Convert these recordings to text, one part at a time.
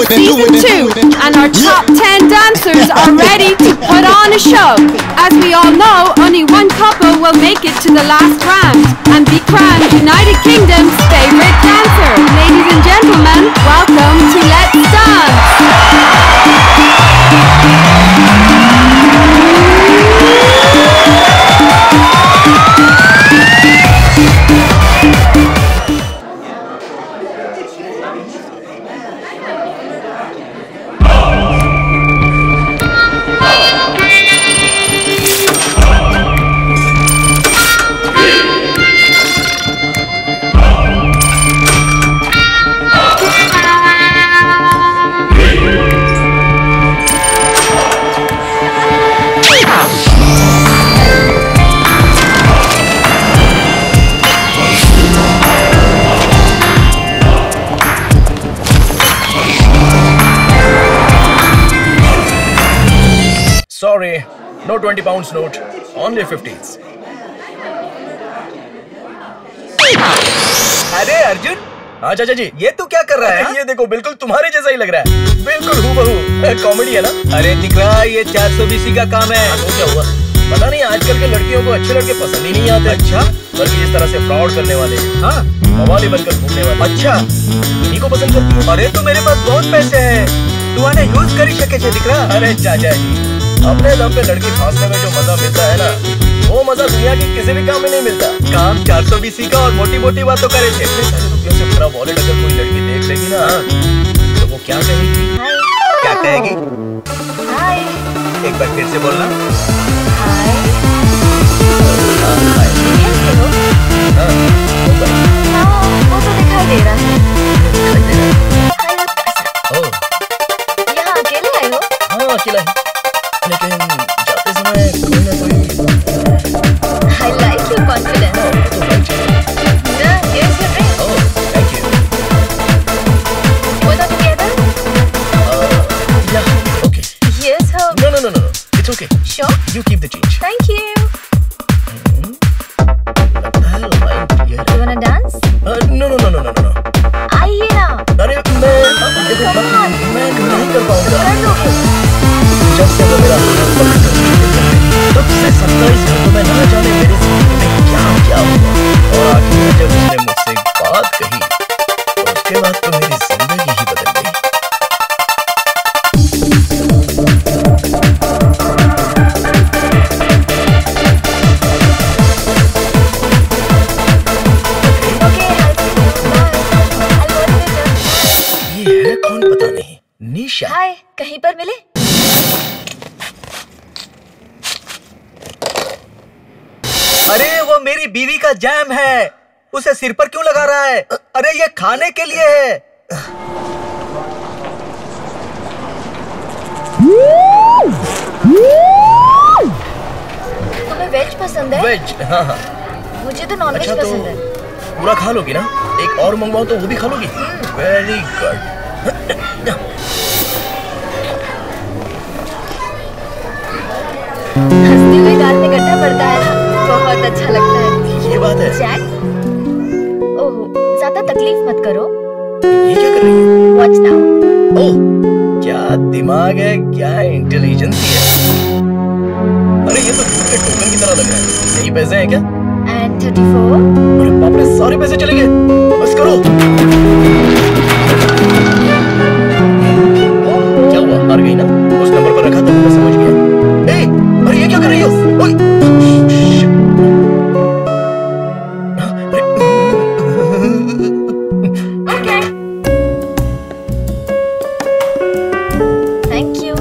Season 2, and our top 10 dancers are ready to put on a show. As we all know, only one couple will make it to the last round and be crowned United Kingdom's favorite dancer. Ladies and gentlemen, welcome to Let's Dance! Sorry, no 20 pounds note, only 50s. अरे अर्जुन, हाँ चाचा जी, ये तू क्या कर रहा है? ये देखो, बिल्कुल तुम्हारे जैसा ही लग रहा है। बिल्कुल हूबहू। कॉमेडी है ना? अरे दिख रहा है ये 420 का काम है। तो क्या हुआ? पता नहीं, आजकल के लड़कियों को अच्छे लड़के पसंद ही नहीं आते। अच्छा, बल्कि इस तरह से फ्रॉड करने वाले, हाँ, मवाली बनकर घूमने वाले, अच्छा, इन्हीं को पसंद करती हूँ। अरे तो मेरे पास बहुत पैसे हैं, तू आने यूज कर सके छे दिख रहा। अरे चाचा जी, अपने दम पे लड़की फांसने में जो मजा मिलता है ना, वो मजा दुनिया की किसी भी काम में नहीं मिलता। काम 420 का और मोटी मोटी बातों करे छे। इतने सारे रुपयों से भरा वॉलेट अगर कोई लड़की देख लेगी ना, तो वो क्या कहेगी? क्या कहेगी? हाय। एक बार फिर से बोलना। हाय। हाय। कैसे हो? हाँ, हाँ, वो तो दिखाई दे रहा है। दिखाई दे रहा है। I look present. ओह, यहाँ अकेले आए हो? हाँ अकेला ही, लेकिन जाते समय कोई ना कोई। I like your confidence. तो भाई जी, Now, here's your drink. Oh, thank you. Both are together? Yeah, okay. Here's how. No, it's okay. Sure? You keep the change. Thank you. लगता है line clear You wanna dance? है। No. आइए ना। अरे मैं देखो, मैं नहीं कर पाऊंगा। कर लोगे? जब से वो मेरा हाथ पकड़ कर तब से 27 घंटों में ना जाने मेरे जिंदगी में क्या हुआ। और आखिर में जब उसने मुझसे एक बात कही, तो उसके बाद तो मेरी जिंदगी ही बदल गई। Okay, I'll see you. Bye. I'll go later. ये है कौन पता नहीं, निशा। हाय, कहीं पर मिले? अरे वो मेरी बीवी का जैम है, उसे सिर पर क्यों लगा रहा है? अरे ये खाने के लिए है। तुम्हें वेज पसंद है? वेज? हाँ। मुझे तो नॉन वेज अच्छा, तो पसंद है। पूरा खा लोगी ना? एक और मंगवाओ तो वो भी खा लोगी? Very good. हंसते हुए दाल में गड्ढा पड़ता है ना, बहुत अच्छा लगता है। ये बात है। जैक, ओह, ज्यादा तकलीफ मत करो। ये क्या कर रही है? Watch now. ओह, क्या दिमाग है, क्या इंटेलिजेंसी है। अरे ये तो दूध के टोकन की तरह लग रहा है। यही पैसे हैं क्या? And 34. अरे बाप रे, सारे पैसे चले गए। बस करो। क्या हुआ, हार गई ना? उस नंबर पर रखा था, मैं समझ गया। ए, अरे ये क्या कर रही हो? ओए, Okay. Thank you.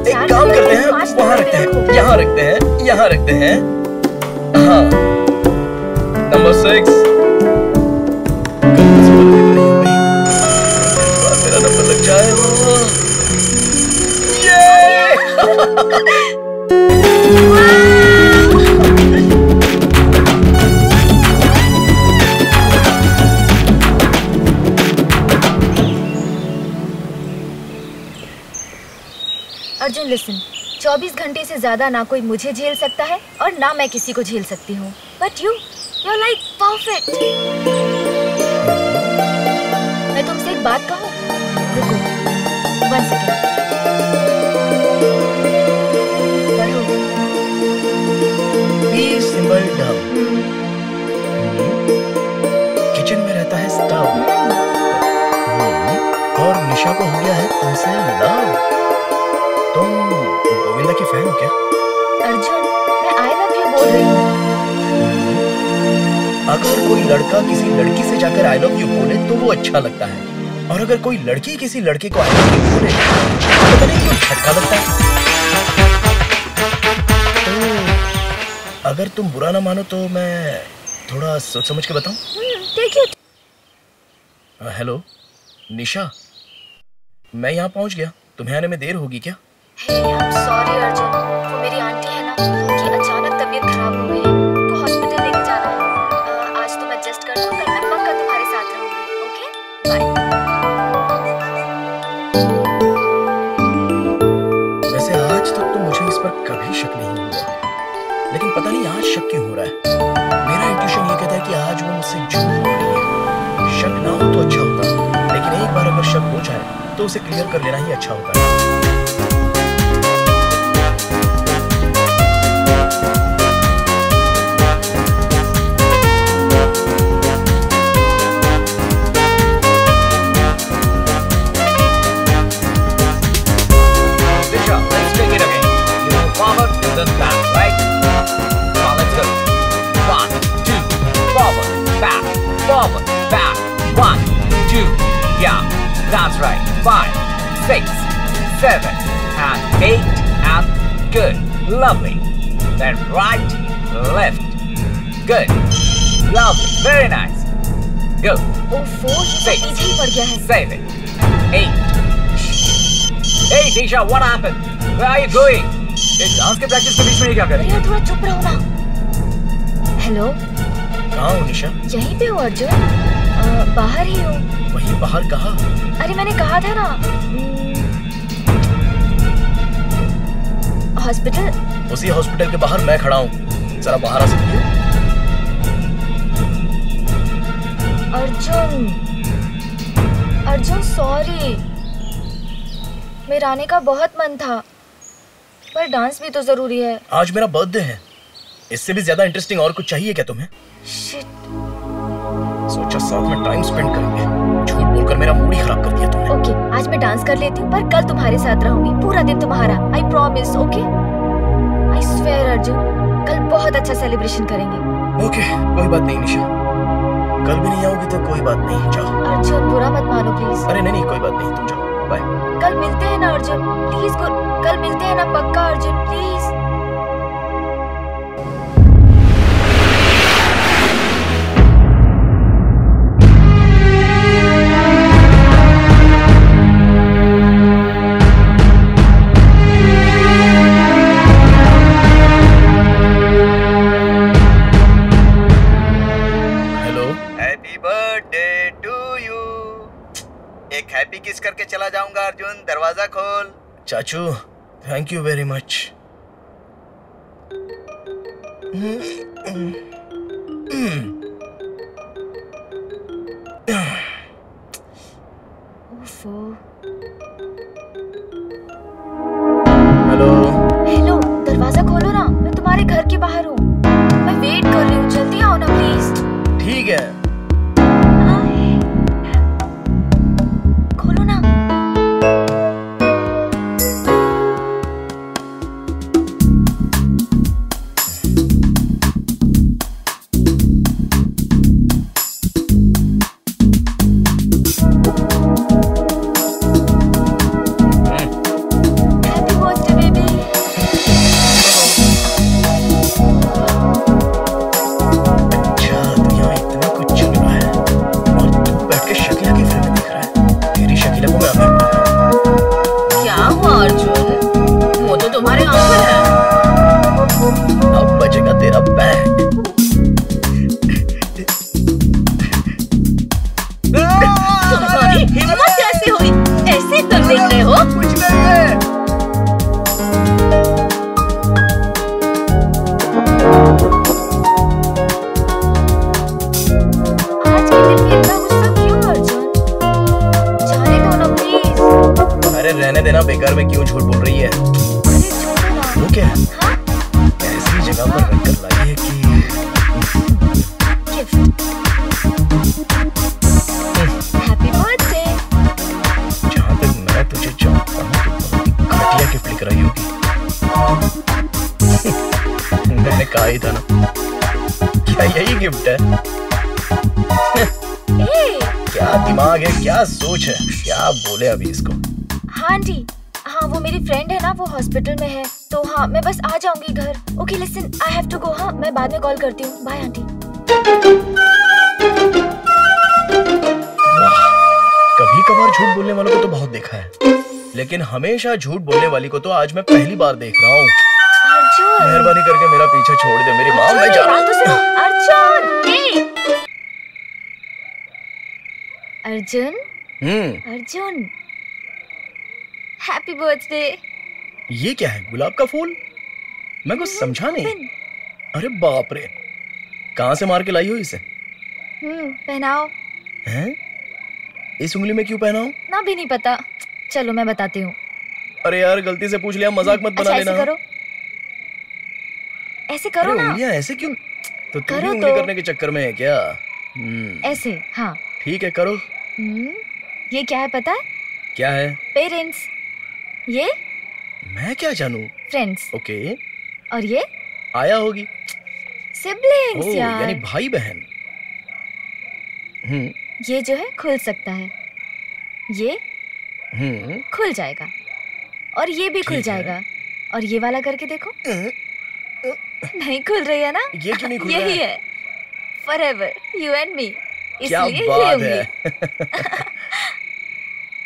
एक काम करते हैं, वहाँ रखते हैं, यहाँ रखते हैं, यहाँ रखते हैं। हाँ, नंबर 6। मेरा नंबर लग जाए। अर्जुन लिसन, 24 घंटे से ज्यादा ना कोई मुझे झेल सकता है और ना मैं किसी को झेल सकती हूँ। But you're like perfect. मैं तुमसे एक बात कहूँ? रुको, 1 सेकेंड। पढ़ो। P symbol dub. किचन में रहता है स्टव। और निशा को हो गया है तुमसे लव। तुम गोविंदा की फैन हो क्या? अर्जुन, मैं आई लव यू बोल रही हूँ। अगर कोई लड़का किसी लड़की से जाकर आई लव यू बोले तो वो अच्छा लगता है, और अगर कोई लड़की किसी लड़के को आई लव यू बोले तो पता नहीं क्यों झटका लगता है। तो अगर तुम बुरा ना मानो तो मैं थोड़ा सोच समझ के बताऊं? देखिए। हेलो निशा, मैं यहाँ पहुँच गया। तुम्हें आने में देर होगी क्या? सॉरी अर्जुन, वो मेरी आंटी है ना, उनकी अचानक तबीयत खराब हो गई है, उनको हॉस्पिटल लेके जाना है। आज तुम एडजस्ट कर दो, कल मैं पक्का तुम्हारे साथ रहूंगी। Okay, bye. वैसे आज तक तो मुझे इस पर कभी शक नहीं हुआ, लेकिन पता नहीं आज शक क्यों हो रहा है। मेरा इंट्यूशन ये कहता है कि आज वो मुझसे झूठ बोल रही है। शक ना हो तो अच्छा होता, लेकिन एक बार अगर शक हो जाए तो उसे क्लियर कर लेना ही अच्छा होता है। Forward, back, 1, 2, yeah, that's right. 5, 6, 7, and 8, and good, lovely. Then right, left, good, lovely, very nice. Go. ओफो, ये तो पीछे ही पड़ गया है। 7, 8. Hey, Disha, what happened? Where are you going? ये डांस के प्रैक्टिस के बीच में ये क्या कर रही है? थोड़ा चुप रहो ना। हेलो, कहाँ हो निशा? यहीं पे हो अर्जुन, बाहर ही हूँ। वहीं बाहर कहाँ? अरे मैंने कहा था ना, हॉस्पिटल। उसी हॉस्पिटल के बाहर मैं खड़ा हूँ, जरा बाहर आ सकती हो? अर्जुन सॉरी, मेरा आने का बहुत मन था, पर डांस भी तो जरूरी है। आज मेरा बर्थडे है, इससे भी ज्यादा इंटरेस्टिंग और कुछ चाहिए क्या तुम्हें? शिट। सोचा साथ में टाइम स्पेंड करेंगे, झूठ बोलकर मेरा मूड ही खराब कर दिया तुमने। ओके, आज मैं डांस कर लेती हूँ, पर कल तुम्हारे साथ रहूंगी, पूरा दिन तुम्हारा। I promise, okay? I swear Arjun, कल बहुत अच्छा सेलिब्रेशन करेंगे। ओके, कोई बात नहीं निशा, कल भी नहीं आओगी तो कोई बात नहीं, जाओ। अर्जुन बुरा मत मानो प्लीज। अरे नहीं, कोई बात नहीं, तुम जाओ, बाय। कल मिलते हैं ना अर्जुन, प्लीज। कल मिलते हैं ना, पक्का अर्जुन, प्लीज। हैप्पी किस करके चला जाऊंगा अर्जुन, दरवाजा खोल। चाचू, thank you very much. Hello hello, दरवाजा खोलो ना, मैं तुम्हारे घर के बाहर हूँ, मैं वेट कर रही हूँ, जल्दी आओ ना प्लीज। ठीक है, खोलो ना। रहने देना, बेकार में क्यों झूठ बोल रही है? अरे छोड़ो ना। वो क्या है? हाँ? ऐसी जगह पर रखकर लाई है कि गिफ्ट। Happy birthday. जहाँ तक मैं तुझे जानता हूँ तो घटिया गिफ्ट लेकर आई होगी। मैंने कहा ही था ना, क्या यही गिफ्ट है? क्या दिमाग है, क्या सोच है, क्या बोले अभी इसको? हाँ आंटी, हाँ वो मेरी फ्रेंड है ना, वो हॉस्पिटल में है, तो हाँ मैं बस आ जाऊंगी घर। Okay listen, I have to go. हाँ मैं बाद में कॉल करती हूँ। Bye aunty. कभी कभार झूठ बोलने वालों को तो बहुत देखा है, लेकिन हमेशा झूठ बोलने वाली को तो आज मैं पहली बार देख रहा हूँ। अर्जुन, मेहरबानी करके मेरा पीछा छोड़ दे मेरी माँ, मैं जा रहा हूँ। Arjun, Arjun, Arjun, happy birthday. ये क्या है, गुलाब का फूल? मैं कुछ समझा नहीं। अरे बाप रे, कहाँ से मार के लाई हो इसे? पहनाओ। हैं? इस उंगली में क्यों पहनाऊं? ना भी नहीं पता, चलो मैं बताती हूँ। अरे यार गलती से पूछ लिया, मजाक मत बना लेना। ऐसे करो, ऐसे करो ना। उंगलियां ऐसे क्यों? तो तू भी उंगली करने के चक्कर में है क्या? ऐसे, हाँ ठीक है करो। ये क्या है पता है? क्या है? पेरेंट्स। ये मैं क्या जानूं? फ्रेंड्स। ओके। और ये आया होगी। सिबलिंग्स यार, यानी भाई बहन। ये जो है खुल सकता है, ये खुल जाएगा, और ये भी खुल जाएगा। और ये वाला करके देखो। नहीं खुल रही है ना? ये क्यों नहीं खुल रहा है? यही है forever you and me, क्या इसलिए बात ये है।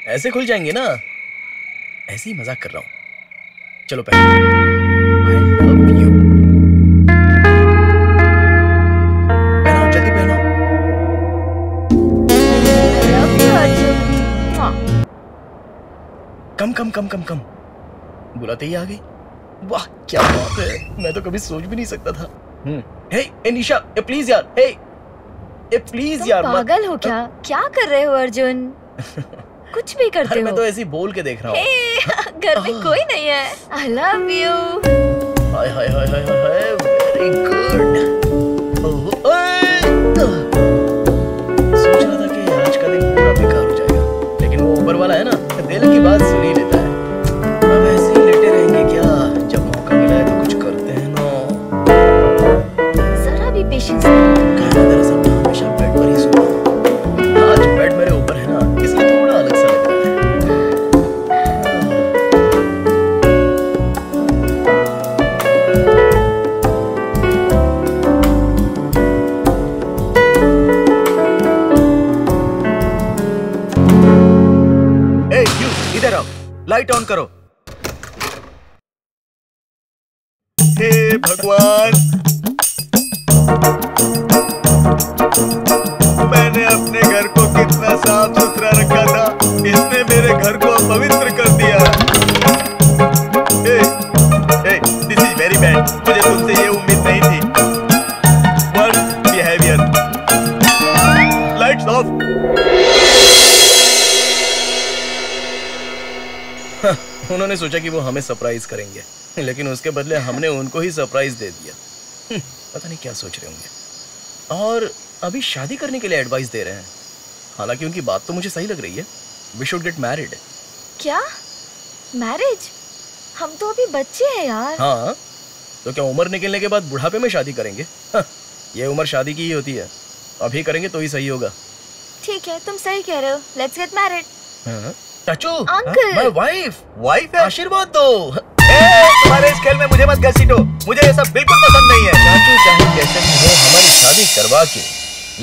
ऐसे खुल जाएंगे ना? ऐसे ही मजाक कर रहा हूँ। चलो पहले I love you। पहनाओ, जल्दी पहनाओ। I love you Arjun. Come come come come कम, बुलाते ही आ गई। वाह क्या बात है, मैं तो कभी सोच भी नहीं सकता था। हे निशा, प्लीज यार, हे प्लीज यार। पागल हो क्या? क्या कर रहे हो अर्जुन? कुछ भी करते हो। मैं तो ऐसे ही बोल के देख रहा हूँ। घर में कोई नहीं है। I love you। Hi hi hi hi hi, very good. सोच रहा था कि आज का दिन पूरा बेकार हो जाएगा, लेकिन वो ऊपर वाला है ना, दिल की बात सुन ही लेता है। अब ऐसे ही लेटे रहेंगे क्या? जब मौका मिला है तो कुछ करते हैं ना। जरा भी पेशेंस। दरअसल मैं हमेशा बेड पर ही सोता हूँ। आज बेड मेरे ऊपर है ना, इसलिए थोड़ा अलग सा लग रहा है। इधर आओ, लाइट ऑन करो। हे भगवान, मैंने अपने घर को कितना साफ सुथरा रखा था, इसने मेरे घर को अपवित्र कर दिया। This is very bad. मुझे तुमसे ये उम्मीद नहीं थी। Worst behaviour. Lights off. उन्होंने सोचा कि वो हमें सरप्राइज करेंगे, लेकिन उसके बदले हमने उनको ही सरप्राइज दे दिया। पता नहीं क्या सोच रहे होंगे। और अभी शादी करने के लिए एडवाइस दे रहे हैं। हालांकि उनकी बात तो मुझे सही लग रही है। We should get married. क्या मैरिज? हम तो अभी बच्चे हैं यार। हाँ, तो क्या उम्र निकलने के बाद बुढ़ापे में शादी करेंगे? ये उम्र शादी की ही होती है। अभी करेंगे तो ही सही होगा। ठीक है, तुम सही कह रहे हो। Let's get married. चाचू, अंकल, माय वाइफ है? आशीर्वाद दो। तुम्हारे इस खेल में मुझे मत घसीटो, मुझे ये सब बिल्कुल पसंद नहीं है। चाचू चाहे कैसे भी हो, हमारी शादी करवा के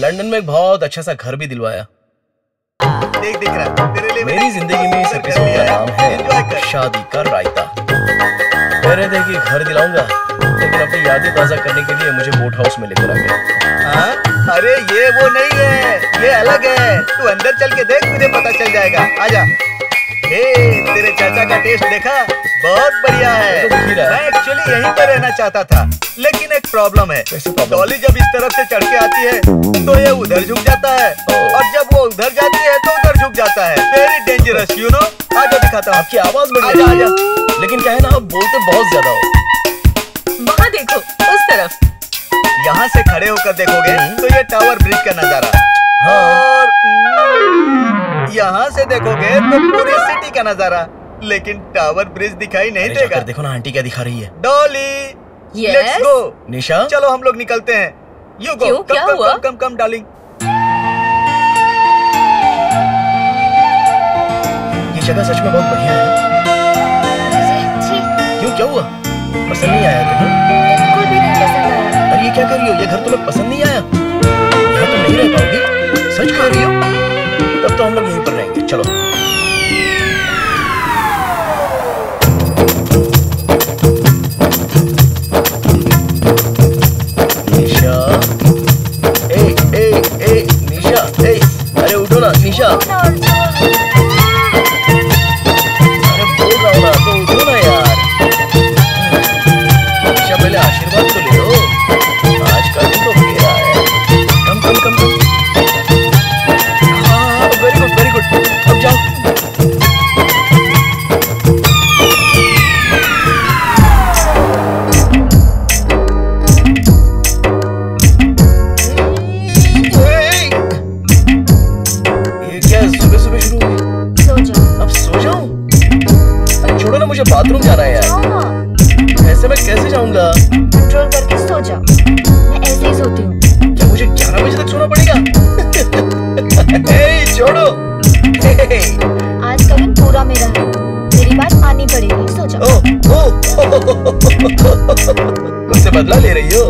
लंदन में एक बहुत अच्छा सा घर भी दिलवाया। देख दिख रहा है तेरे लिए। मेरी जिंदगी में इस एपिसोड का नाम है शादी का रायता। मेरे देखिए घर दिलाऊंगा, लेकिन अपनी यादें ताजा करने के लिए मुझे बोट हाउस में लेकर आ गए। अरे ये वो नहीं है, ये अलग है। तू अंदर चल के देख, तुझे पता चल जाएगा। आजा। तेरे चाचा का टेस्ट देखा? बहुत बढ़िया है। मैं एक्चुअली यहीं पे रहना चाहता था, लेकिन एक प्रॉब्लम है। डॉली जब इस तरफ से चढ़ के आती है तो ये उधर झुक जाता है, और जब वो उधर जाती है तो उधर झुक जाता है। Very dangerous, you know. आजा दिखाता हूँ। आपकी आवाज बड़ी आजा, अच्छी है। आजा। लेकिन क्या है ना, आप बोलते बहुत ज्यादा हो। वहाँ देखो, उस तरफ। यहाँ से खड़े होकर देखोगे तो ये टावर ब्रिज का नजारा, हाँ। और यहाँ से देखोगे तो पूरी सिटी का नजारा, लेकिन टावर ब्रिज दिखाई नहीं अरे देगा। जाकर देखो ना आंटी क्या दिखा रही है। Dolly, Yes? Let's go. Nisha, चलो हम लोग निकलते हैं। You go. क्यों? क्या कम हुआ? Come come come darling. ये जगह सच में बहुत बढ़िया है। क्यों, क्या हुआ? पसंद नहीं आया तुम्हें? बिल्कुल भी नहीं पसंद आया। अरे ये क्या कर रही हो? ये घर तुम्हें पसंद नहीं आया? यहाँ तुम नहीं रह पाओगी? सच कह रही हो? तब तो हम लोग यहीं पर रहेंगे। चलो। निशा, ए निशा, अरे उठो ना निशा। अरे बोल रहा हूँ ना, तो उठो ना यार। निशा पहले आशीर्वाद तो ले लो। आज का दिन तो मेरा है। कम कम कम कम। हाँ, वेरी गुड वेरी गुड। अब जाओ। ये क्या सुबह सुबह शुरू हो गई? सो जाओ। अब सो जाऊं? अरे छोड़ो ना, मुझे बाथरूम जाना है यार। जाओ ना। ऐसे मैं कैसे जाऊंगा? कंट्रोल करके सो जाओ। मैं ऐसे ही सोती हूँ। क्या मुझे 11 बजे तक सोना पड़ेगा? हे, छोड़ो। हे, आज का दिन पूरा मेरा है। मेरी बात माननी पड़ेगी। सो जाओ। मुझसे बदला ले रही हो?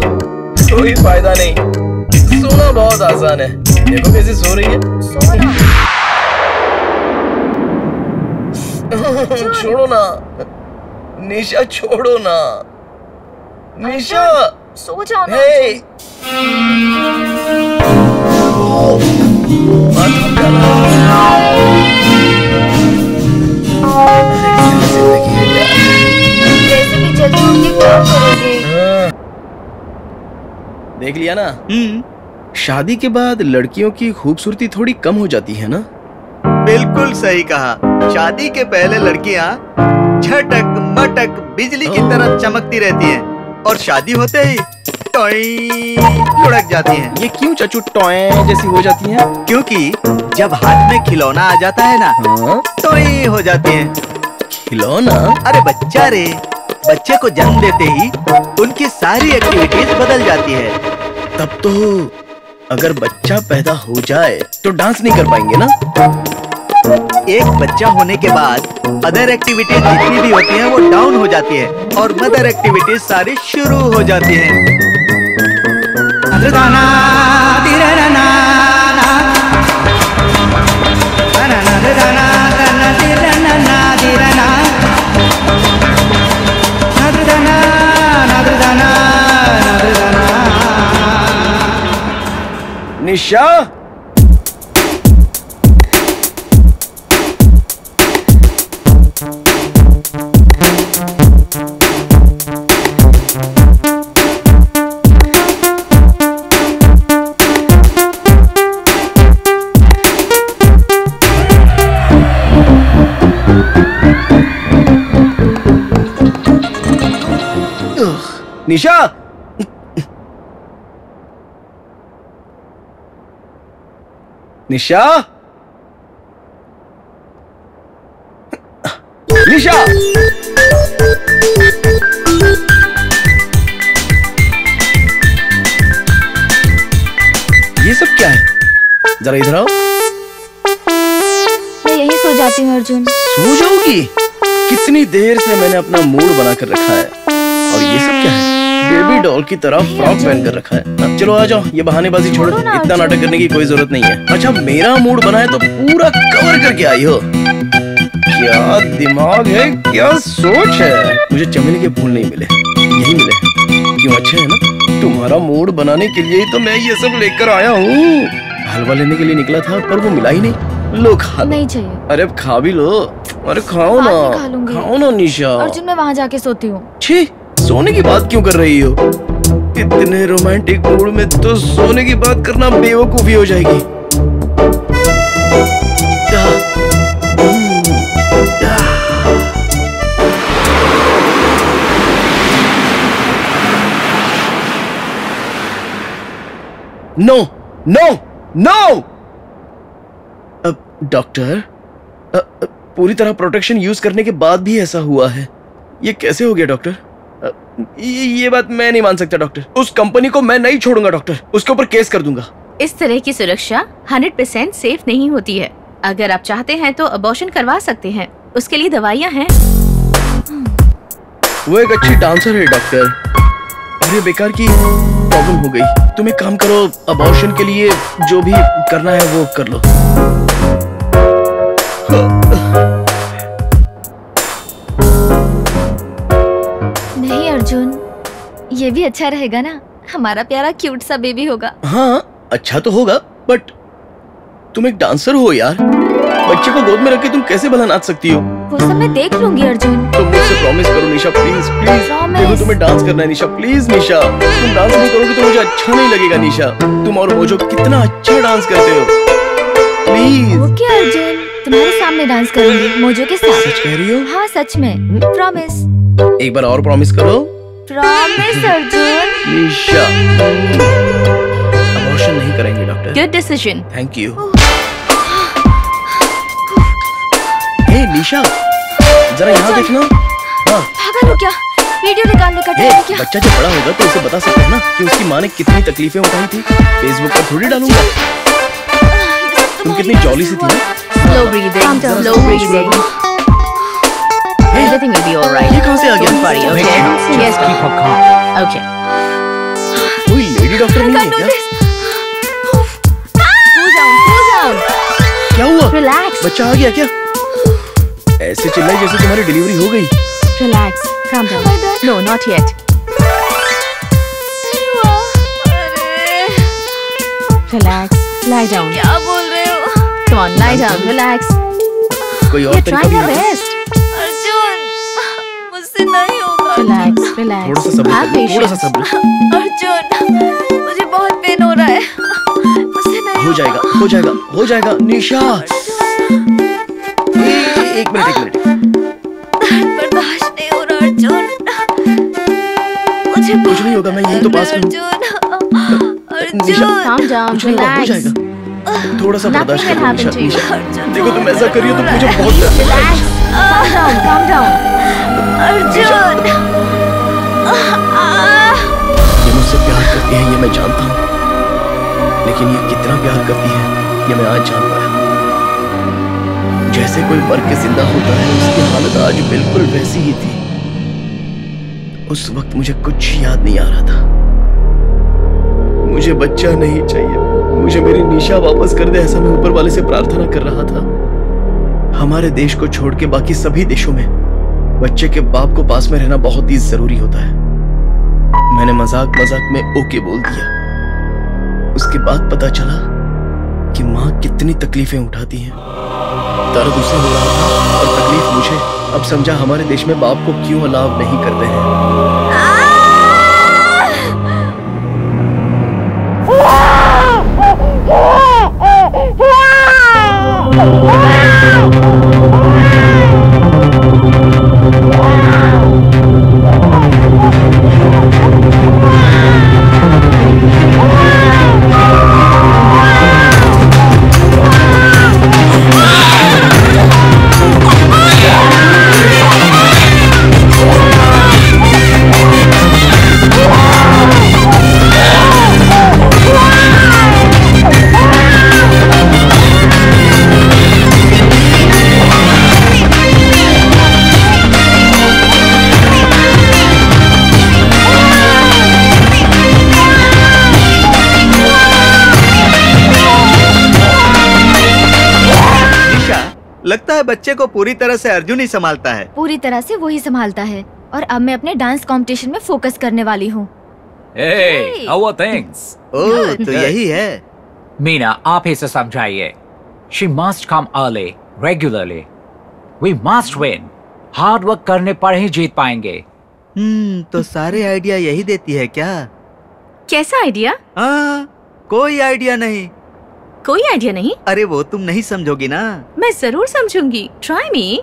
कोई फायदा नहीं। सोना बहुत आसान है। देखो कैसे सो रही है। सो ना। छोड़ो ना निशा, छोड़ो ना निशा। सो जाओ ना। हे, बाथरूम जाना। अरे जिंदगी है यार। जैसे भी जल्दी उठ के काम करोगे। हाँ। देख लिया ना, शादी के बाद लड़कियों की खूबसूरती थोड़ी कम हो जाती है ना। बिल्कुल सही कहा। शादी के पहले लड़कियां झटक मटक बिजली की तरह चमकती रहती हैं, और शादी होते ही टॉई लुढ़क जाती हैं। ये क्यों चाचू टॉय जैसी हो जाती हैं? क्योंकि जब हाथ में खिलौना आ जाता है ना, हाँ? टॉई हो जाती हैं। खिलौना? अरे बच्चा रे, बच्चे को जन्म देते ही उनकी सारी एक्टिविटीज बदल जाती है। तब तो अगर बच्चा पैदा हो जाए तो डांस नहीं कर पाएंगे ना? एक बच्चा होने के बाद अदर एक्टिविटीज जितनी भी होती हैं वो डाउन हो जाती है, और मदर एक्टिविटीज सारी शुरू हो जाती हैं। निशा, निशा, निशा, निशा, ये सब क्या है? जरा इधर आओ। मैं यही सो जाती हूँ अर्जुन। सो जाओगी? कितनी देर से मैंने अपना मूड बना कर रखा है, और ये सब क्या है? बेबी डॉल की तरह फ्रॉक पहन कर रखा है। चलो आ जाओ, ये बहानेबाजी छोड़ो, छोड़ो ना, इतना नाटक करने की कोई जरूरत नहीं है। अच्छा, मेरा मूड बना है तो पूरा कवर करके आई हो। क्या दिमाग है, क्या सोच है। मुझे चमेली के फूल नहीं मिले, यही मिले। क्यों, अच्छे है ना? तुम्हारा मूड बनाने के लिए ही तो मैं ये सब लेकर आया हूँ। हलवा लेने के लिए निकला था पर वो मिला ही नहीं। लो खा लो। नहीं चाहिए। अरे अब खा भी लो। अरे खाओ बाद ना, में खा लूंगी। खाओ ना निशा। अर्जुन मैं वहाँ जाके सोती हूँ। छी, सोने की बात क्यों कर रही हो? इतने रोमांटिक मूड में तो सोने की बात करना बेवकूफी हो जाएगी। No no no. डॉक्टर, पूरी तरह प्रोटेक्शन यूज करने के बाद भी ऐसा हुआ है, ये कैसे हो गया डॉक्टर? ये बात मैं नहीं मान सकता डॉक्टर। उस कंपनी को मैं नहीं छोड़ूंगा डॉक्टर, उसके ऊपर केस कर दूंगा। इस तरह की सुरक्षा 100% सेफ नहीं होती है। अगर आप चाहते हैं तो अबॉर्शन करवा सकते हैं, उसके लिए दवाइयाँ हैं। वो एक अच्छी डांसर है डॉक्टर, और ये बेकार की प्रॉब्लम हो गई। तुम एक काम करो, अबॉर्शन के लिए जो भी करना है वो कर लो। नहीं अर्जुन, ये भी अच्छा रहेगा ना, हमारा प्यारा क्यूट सा बेबी होगा। हाँ अच्छा तो होगा, बट तुम एक डांसर हो यार, बच्चे को गोद में रख के तुम कैसे भला नाच सकती हो? वो सब मैं देख लूंगी अर्जुन। तुम मुझसे प्रॉमिस करो निशा, प्लीज प्लीज। देखो तुम्हें डांस करना है निशा, प्लीज निशा। तुम डांस नहीं करोगे तो मुझे अच्छा नहीं लगेगा निशा। तुम और मोजो कितना अच्छा डांस करते हो, प्लीज। ओके अर्जुन, तुम्हारे सामने डांस करूंगी मोजो के साथ। सच कह रही हो? हाँ सच में, प्रॉमिस। एक बार और प्रॉमिस करो। प्रॉमिस अर्जुन। निशा, अबॉर्शन नहीं करेंगे doctor. Good decision. Thank you. Hey Nisha, जरा यहाँ देखना। हाँ पागल हो क्या? वीडियो निकालने का टाइम है क्या? बच्चा जब बड़ा होगा तो उसे बता सकते हैं ना कि उसकी माँ ने कितनी तकलीफें उठाई थी। फेसबुक पर थोड़ी डालूंगा। तुम कितनी जॉली सी थी ना। Slow breathing, slow breathing. Everything will be all right. ये कहाँ से आ गया? Don't worry, okay? Yes, keep her calm. Okay. कोई लेडी डॉक्टर नहीं है क्या? Cool down. क्या हुआ? Relax. बच्चा आ गया क्या? ऐसे चिल्लाई जैसे तुम्हारी डिलीवरी हो गई। Relax. Calm down. No, not yet. Relax. Lie down. क्या बोल रहे हो? Come on, lie down. Relax. कोई और You're तरीका trying भी your है? best. अर्जुन, मुझसे नहीं होगा। Relax, relax. थोड़ा सा सब्र Have करो, थोड़ा सा patience. सब्र। अर्जुन, मुझे बहुत पेन हो रहा है। मुझसे नहीं हो जाएगा, हो जाएगा, हो जाएगा। निशा, एक मिनट। बर्दाश्त नहीं हो रहा अर्जुन। मुझे कुछ नहीं होगा, मैं यहीं तो पास में हूँ। निशा, Calm down. कुछ नहीं होगा, हो Relax. जाएगा। थोड़ा सा Nothing बर्दाश्त will करो happen निशा। to you. निशा, देखो तुम ऐसा कर रही हो तो मुझे बहुत डर लग रहा है। Relax. Calm down. Calm down. Arjun, ये मुझसे प्यार करती है, ये मैं जानता हूँ, लेकिन ये कितना प्यार करती है ये मैं आज जान पाया। जैसे कोई मर के जिंदा होता है, उसकी हालत आज बिल्कुल वैसी ही थी। उस वक्त मुझे कुछ याद नहीं आ रहा था। मुझे बच्चा नहीं चाहिए, मुझे मेरी निशा वापस कर दे, ऐसा मैं ऊपर वाले से प्रार्थना कर रहा था। हमारे देश को छोड़ के बाकी सभी देशों में बच्चे के बाप को पास में रहना बहुत ही जरूरी होता है। मैंने मजाक में ओके बोल दिया। उसके बाद पता चला कि माँ कितनी तकलीफें उठाती हैं। दर्द उसे हो रहा था और तकलीफ मुझे। अब समझा हमारे देश में बाप को क्यों अलाउ नहीं करते हैं। लगता है बच्चे को पूरी तरह से अर्जुन ही संभालता है। पूरी तरह से वो ही संभालता है। और अब मैं अपने डांस कंपटीशन में फोकस करने वाली हूँ। Hey, how are things? ओह, तो यही है। मीना, आप ही से समझाइए। She must come early, regularly. We must win. Hard work करने पर ही जीत पाएंगे। तो सारे आइडिया यही देती है क्या? कैसा आइडिया? कोई आइडिया नहीं। कोई आइडिया नहीं? अरे वो तुम नहीं समझोगी ना। मैं जरूर समझूंगी। Try me.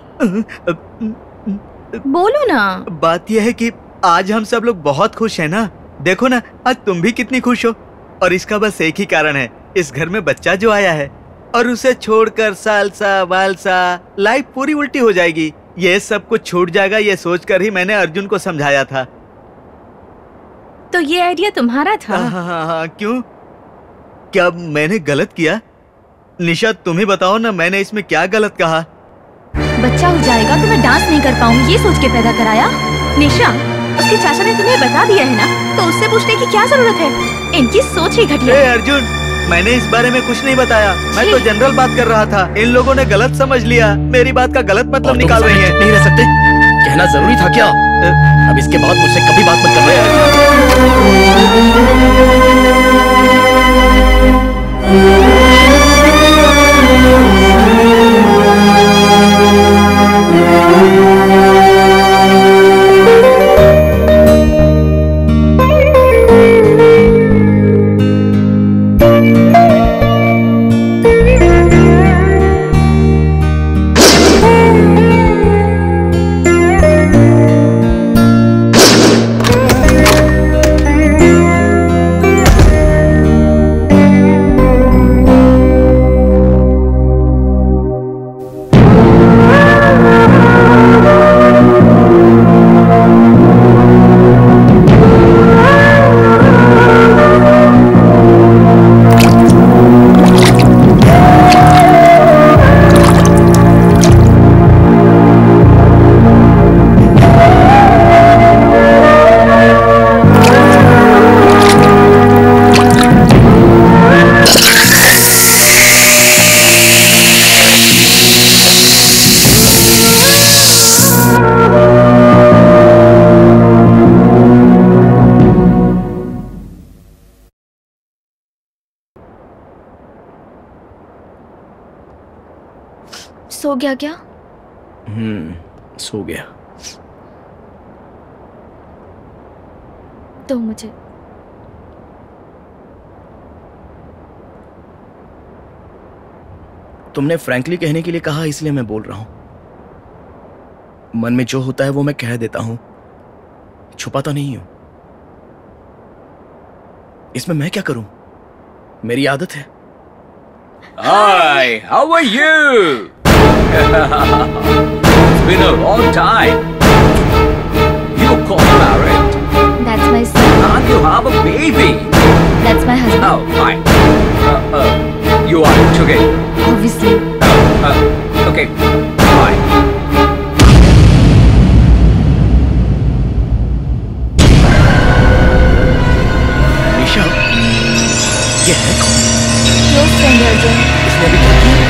बोलो ना। बात यह है कि आज हम सब लोग बहुत खुश हैं ना। देखो ना, आज तुम भी कितनी खुश हो। और इसका बस एक ही कारण है, इस घर में बच्चा जो आया है और उसे छोड़कर सालसा वालसा लाइफ पूरी उल्टी हो जाएगी। ये सब कुछ छूट जाएगा, ये सोचकर ही मैंने अर्जुन को समझाया था। तो ये आइडिया तुम्हारा था? हाँ, क्यों? क्या मैंने गलत किया? निशा तुम ही बताओ ना, मैंने इसमें क्या गलत कहा? बच्चा हो जाएगा तो मैं डांस नहीं कर पाऊंगी, ये सोच के पैदा कराया? निशा, उसके चाचा ने तुम्हें बता दिया है ना, तो उससे पूछने की क्या जरूरत है? इनकी सोच ही घटिया है। अर्जुन, मैंने इस बारे में कुछ नहीं बताया, मैं तो जनरल बात कर रहा था। इन लोगों ने गलत समझ लिया, मेरी बात का गलत मतलब निकाल रही है। नहीं रह सकते, कहना जरूरी था क्या? अब इसके बाद मुझसे कभी बात मत करना। सो गया क्या? सो गया। तो मुझे तुमने फ्रैंकली कहने के लिए कहा, इसलिए मैं बोल रहा हूं। मन में जो होता है वो मैं कह देता हूं, छुपाता नहीं हूं। इसमें मैं क्या करूं? मेरी आदत है। Hi, how are you? It's been a long time. You got married. That's my son. And you have a baby. That's my husband. Oh, fine. You are together. Obviously. Okay, bye. निशा, ये है कौन? Close friend है अर्जुन। इसने अभी क्या किया?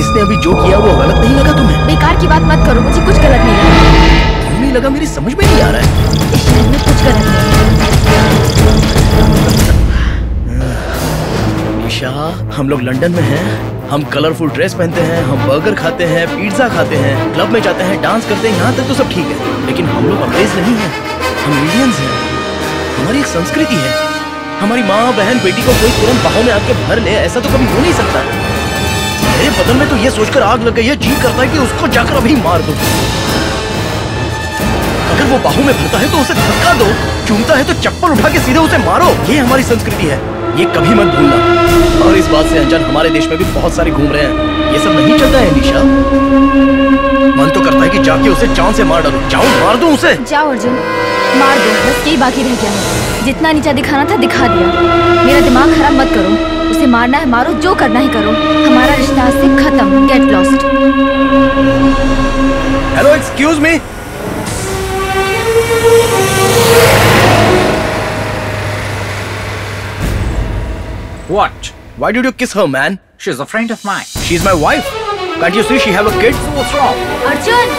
इसने अभी जो किया वो गलत नहीं लगा तुम्हें? बेकार की बात मत करो, मुझे कुछ गलत नहीं लगा। क्यों नहीं लगा? मेरी समझ में नहीं आ रहा है। इस शहर में कुछ गलत नहीं है। निशा, हम लोग लंदन में हैं, हम कलरफुल ड्रेस पहनते हैं, हम बर्गर खाते हैं, पिज्जा खाते हैं, क्लब में जाते हैं, डांस करते हैं, यहाँ तक तो सब ठीक है। लेकिन हम लोग अंग्रेज नहीं हैं, हम इंडियंस हैं। हमारी एक संस्कृति है। हमारी माँ, बहन, बेटी को कोई तुरंत बाहों में आके भर ले, ऐसा तो कभी हो नहीं सकता। मेरे बदन में तो ये सोचकर आग लग गई है, जी करता है कि उसको जाकर अभी मार दो। अगर वो बाहों में भरता है तो उसे धक्का दो, चूमता है तो चप्पल उठा के सीधे उसे मारो। ये हमारी संस्कृति है, ये कभी मत भूलना। और इस बात से अनजान हमारे देश में भी बहुत सारे घूम रहे हैं। ये सब नहीं चलता है निशा। मन तो करता है कि जाके उसे जान से मार डालूं। जाऊं, मार दूं उसे। जाओ अर्जुन, मार दो, बस यही बाकी रह गया है। जितना नीचा दिखाना था दिखा दिया। मेरा दिमाग खराब मत करो। उसे मारना है मारो, जो करना है करो। हमारा रिश्ता आज से खत्म। Get lost. Hello, excuse me. What? Why did you kiss her, man? She's a friend of mine. She's my wife. Can't you see she have a kid? So what's wrong? Arjun,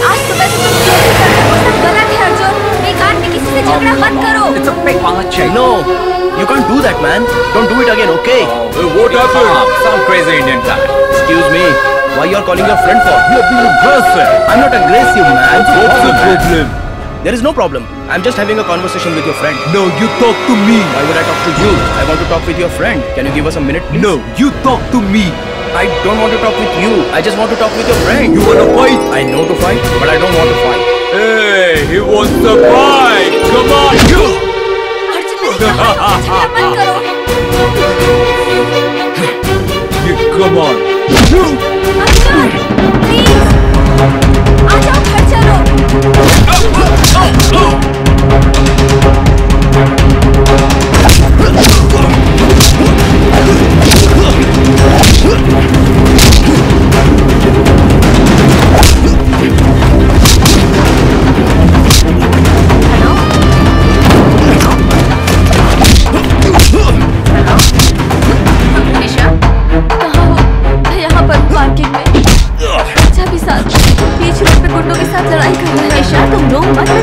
आज सुबह से तुम जो भी कर रहे हो सब गलत है अर्जुन। बेकार में किसी से झगड़ा मत करो। It's a big mistake. No, you can't do that, man. Don't do it again, okay? What happened? Some crazy Indian guy. Excuse me. Why you are calling your friend for? You're being aggressive. I'm not aggressive, man. What's the problem? There is no problem. I'm just having a conversation with your friend. No, you talk to me. Why would I talk to you? I want to talk with your friend. Can you give us a minute, please? No, you talk to me. I don't want to talk with you. I just want to talk with your friend. You wanna fight? I know to fight, but I don't want to fight. Hey, he wants the fight. Come on. मत करो। Come on. Arjun, please आ जाओ, घर चलो।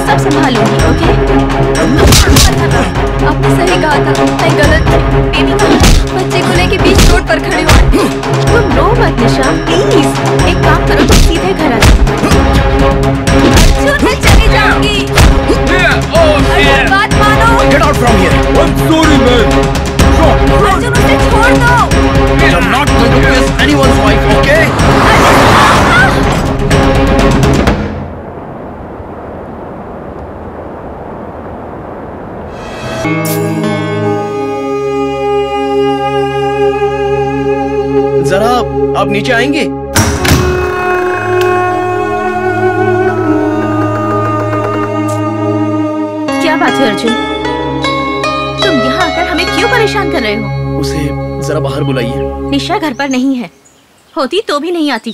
सब संभालूंगी, okay? आपने सही कहा था, मैं गलत थी। बेबी कहाँ है? बच्चे को लेके बीच रोड पर खड़े हो। तुम रो मत निशा, प्लीज। एक काम करो, तुम सीधे घर आ जाओ। अर्जुन, मैं चली जाऊंगी। अर्जुन, बात मानो। Get out from here. I'm sorry, man. Arjun, उसे छोड़ दो। I'm not going to kiss anyone's wife, okay? जरा आप नीचे आएंगे? क्या बात है अर्जुन? तुम यहाँ आकर हमें क्यों परेशान कर रहे हो? उसे जरा बाहर बुलाइए। निशा घर पर नहीं है, होती तो भी नहीं आती।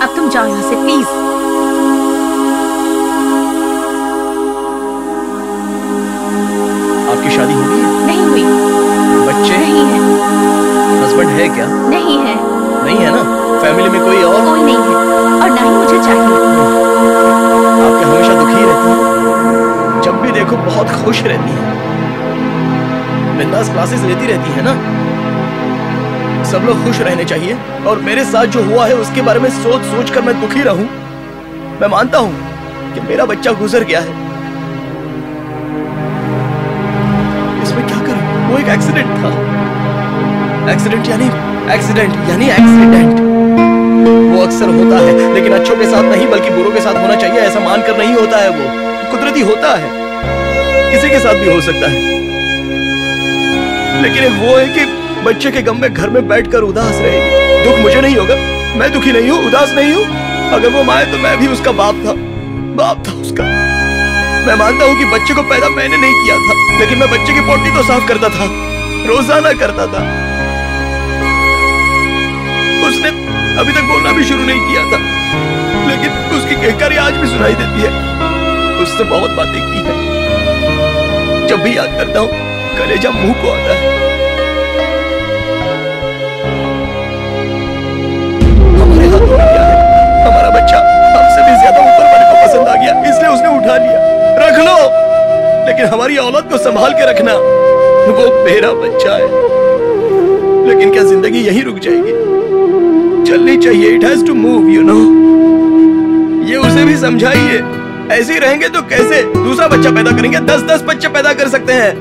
अब तुम जाओ यहाँ से, प्लीज। आपकी शादी हो गई है? नहीं हुई। बच्चे? नहीं है। हस्बैंड है क्या? नहीं है। नहीं है ना? फैमिली में कोई और? कोई नहीं है, और ना ही मुझे चाहिए। आप क्या हमेशा दुखी रहती हैं? जब भी देखो बहुत खुश रहती हैं। बिंदास क्लासेस लेती रहती है ना? सब लोग खुश रहने चाहिए, और मेरे साथ जो हुआ है उसके बारे में सोच सोच कर मैं दुखी रहूं। मैं मानता हूं कि मेरा बच्चा गुजर गया है। इसमें क्या करूं? वो एक एक्सीडेंट था। एक्सीडेंट यानी एक्सीडेंट। वो अक्सर होता है, लेकिन अच्छों के साथ नहीं बल्कि बुरों के साथ होना चाहिए ऐसा मानकर नहीं होता है। वो कुदरती होता है, किसी के साथ भी हो सकता है। लेकिन एक वो है कि बच्चे के गम में घर में बैठकर उदास रहेगी। दुख मुझे नहीं होगा, मैं दुखी नहीं हूँ, उदास नहीं हूँ। अगर वो माए तो मैं भी उसका बाप था उसका। मैं मानता हूँ कि बच्चे को पैदा मैंने नहीं किया था, लेकिन मैं बच्चे की पोटी तो साफ करता था, रोजाना करता था। उसने अभी तक बोलना भी शुरू नहीं किया था, लेकिन उसकी कहकारी आज भी सुनाई देती है। उससे बहुत बातें की है। जब भी याद करता हूँ कलेजा मुंह को आता है। हमारे हाथों में क्या है? हमारा बच्चा हमसे भी ज्यादा ऊपर वाले को पसंद आ गया, इसलिए उसने उठा लिया। रख लो, लेकिन हमारी औलाद को संभाल के रखना। वो मेरा बच्चा है। लेकिन क्या जिंदगी यहीं रुक जाएगी? चलनी चाहिए। It has to move, you know. ये उसे भी समझाइए। ऐसे ही रहेंगे तो कैसे? दूसरा बच्चा पैदा करेंगे, 10-10 बच्चे पैदा कर सकते हैं,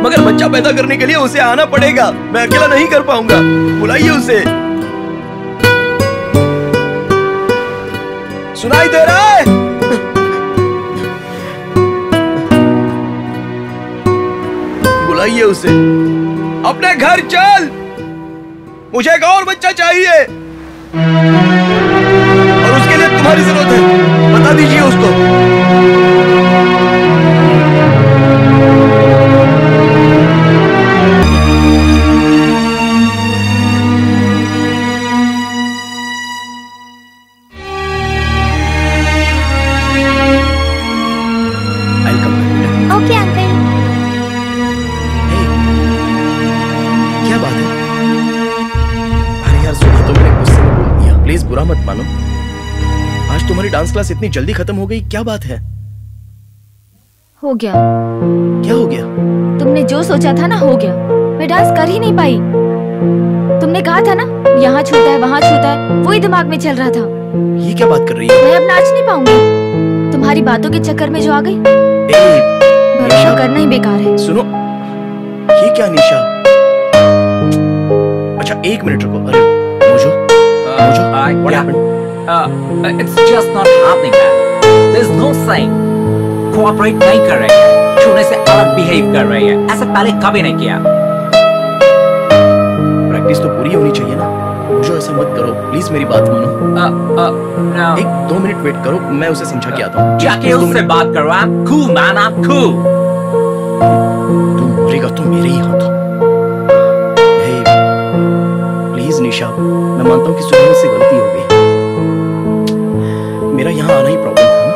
मगर बच्चा पैदा करने के लिए उसे आना पड़ेगा। मैं अकेला नहीं कर पाऊंगा। बुलाइए उसे। सुनाई दे रहा है? बुलाइए उसे। अपने घर चल, मुझे एक और बच्चा चाहिए, और उसके लिए तुम्हारी जरूरत है। बता दीजिए उसको। Okay uncle. क्या बात है? अरे यार सुना तो मैंने गुस्से में बोल दिया, प्लीज बुरा मत मानो। आज तुम्हारी डांस क्लास इतनी जल्दी खत्म हो गई, क्या बात है? हो गया। क्या हो गया? तुमने जो सोचा था ना, हो गया। मैं डांस कर ही नहीं पाई। तुमने कहा था ना, यहाँ छूता है वहाँ छूता है, वही दिमाग में चल रहा था। ये क्या बात कर रही है? मैं अब नाच नहीं पाऊंगी, तुम्हारी बातों के चक्कर में जो आ गई। भरोसा करना ही बेकार है। सुनो, ये क्या निशा? अच्छा एक मिनट रुको। अरे mojo, what happened? It's just not happening, man. There's no saying. Cooperate नहीं कर रही है, छोटे से अलग behave कर रही है, ऐसा पहले कभी नहीं किया। प्रैक्टिस तो पूरी होनी चाहिए ना। मुझे ऐसा मत करो, प्लीज मेरी बात मानो। No. 1-2 मिनट वेट करो, मैं उसे समझा के आता हूँ। जाके उससे बात करो। I'm cool, man. I'm cool. तुम मरेगा तो मेरे ही हाथों। प्लीज निशा, मैं मानता हूँ कि सुबह मुझसे गलती हो गई। मेरा यहाँ आना ही प्रॉब्लम था ना।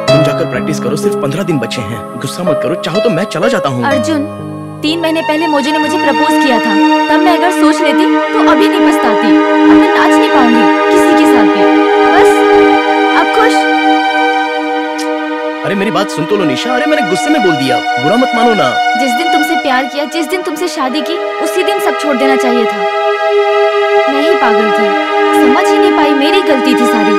तुम जाकर प्रैक्टिस करो, सिर्फ 15 दिन बचे हैं। गुस्सा मत करो, चाहो तो मैं चला जाता हूँ। अर्जुन, 3 महीने पहले मोजो ने मुझे प्रपोज किया था। तब मैं अगर सोच लेती तो अभी नहीं पछताती। अब मैं नाच नहीं पाऊंगी किसी के साथ भी। बस अब खुश। अरे मेरी बात सुन तो लो निशा। अरे मैंने गुस्से में बोल दिया, बुरा मत मानो ना। जिस दिन तुमसे प्यार किया, जिस दिन तुमसे शादी की, उसी दिन सब छोड़ देना चाहिए था। मैं ही पागल थी, समझ ही नहीं पाई, मेरी गलती थी सारी।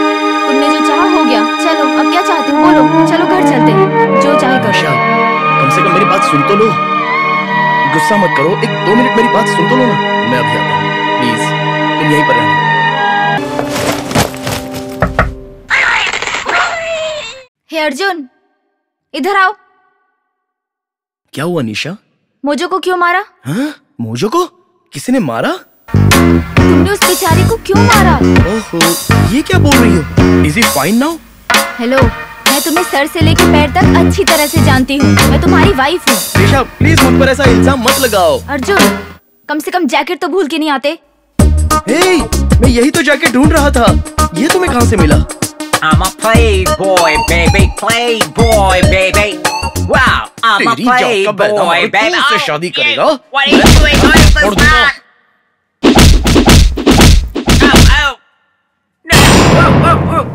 तुमने जो चाहा हो गया। चलो अब क्या चाहते हो बोलो, चलो घर चलते हैं, जो चाहे करो। निशा, कम से कम मेरी बात सुन तो लो। गुस्सा मत करो, 1-2 मिनट मेरी बात सुन तो लो ना। मैं अभी आता हूँ, प्लीज तुम यहीं पर रहना। हे अर्जुन, इधर आओ। क्या हुआ निशा? मोजो को क्यों मारा? हाँ? मोजो को किसी ने मारा? तुमने उस बेचारी को क्यों मारा? ओहो, ये क्या बोल रही हो? Is he fine now? Hello, मैं तुम्हें सर से लेकर पैर तक अच्छी तरह से जानती हूँ। मैं तुम्हारी वाइफ हूँ। निशा, प्लीज मुझ पर ऐसा इल्जाम मत लगाओ। अर्जुन, कम से कम जैकेट तो भूल के नहीं आते। हे, मैं यही तो जैकेट ढूंढ रहा था। ये तुम्हें कहाँ से मिला? I'm a playboy, baby, playboy, baby. Wow, I'm a playboy, baby. उससे शादी करेगा? What are you doing? What is this back? Oh, no, oh.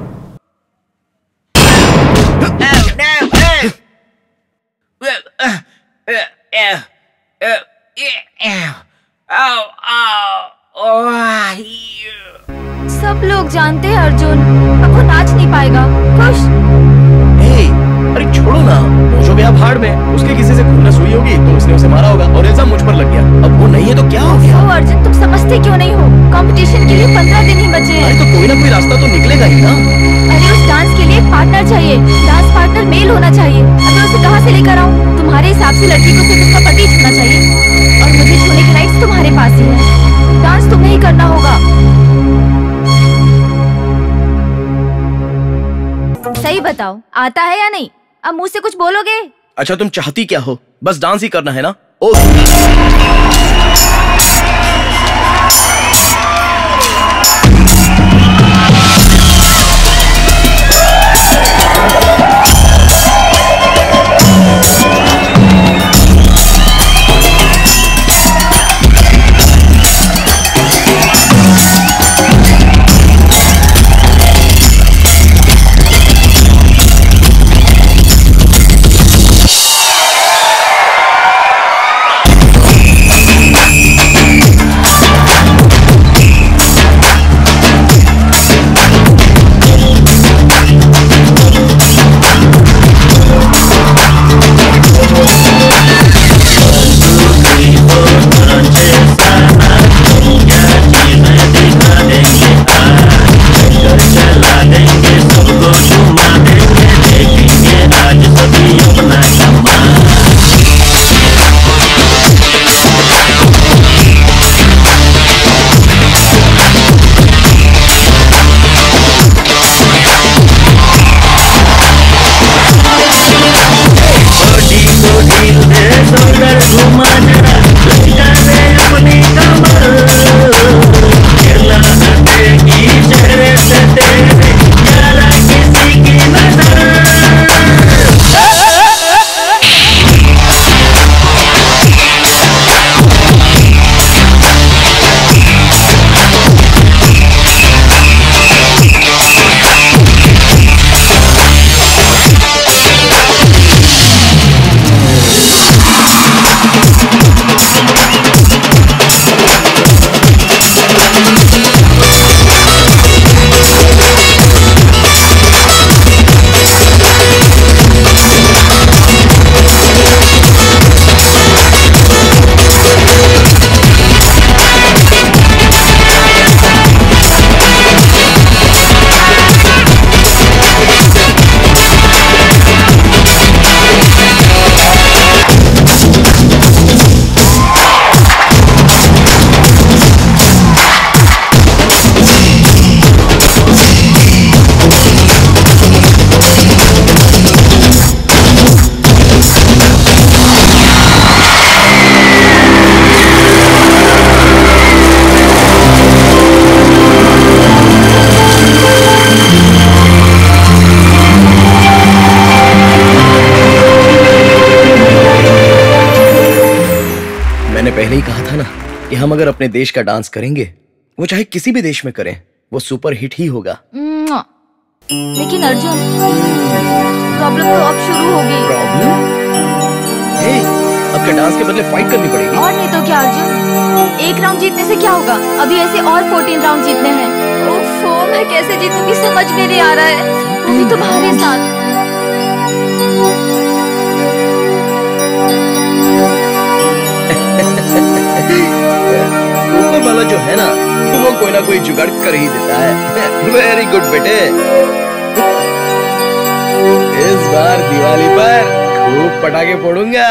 सब लोग जानते हैं अर्जुन, अब वो नाच नहीं पाएगा। खुश? हे, अरे छोड़ो ना। मोजो गया भाड़ में, उसके किसी से खून सुई होगी तो उसने उसे मारा होगा और इल्जाम मुझ पर लग गया। अब वो नहीं है तो क्या हो गया? ओ अर्जुन, तुम समझते क्यों नहीं हो? कंपटीशन के लिए 15 दिन ही बचे हैं। अरे तो कोई ना कोई रास्ता तो निकलेगा ही ना। अरे उस डांस के लिए एक पार्टनर चाहिए। डांस पार्टनर मेल होना चाहिए। अब मैं उसे कहाँ से लेकर आऊँ? तुम्हारे हिसाब से लड़की को सिर्फ उसका पति छूना चाहिए और मुझे छूने के राइट्स तुम्हारे पास ही है। डांस तुम्हें ही करना होगा। सही बताओ, आता है या नहीं? अब मुंह से कुछ बोलोगे? अच्छा तुम चाहती क्या हो? बस डांस ही करना है ना? ओ हम अगर अपने देश का डांस करेंगे, वो चाहे किसी भी देश में करें, वो सुपर हिट ही होगा। लेकिन अर्जुन, प्रॉब्लम तो अब शुरू होगी। प्रॉब्लम? अब क्या डांस के बदले फाइट करनी पड़ेगी? और नहीं तो क्या अर्जुन, एक राउंड जीतने से क्या होगा? अभी ऐसे और 14 राउंड जीतने हैं। ओफो, मैं कैसे जीतूंगी समझ में नहीं आ रहा है, वो भी तुम्हारे साथ। ऊपर वाला जो है ना, वो कोई ना कोई जुगाड़ कर ही देता है। वेरी गुड बेटे। इस बार दिवाली पर खूब पटाखे फोड़ूंगा।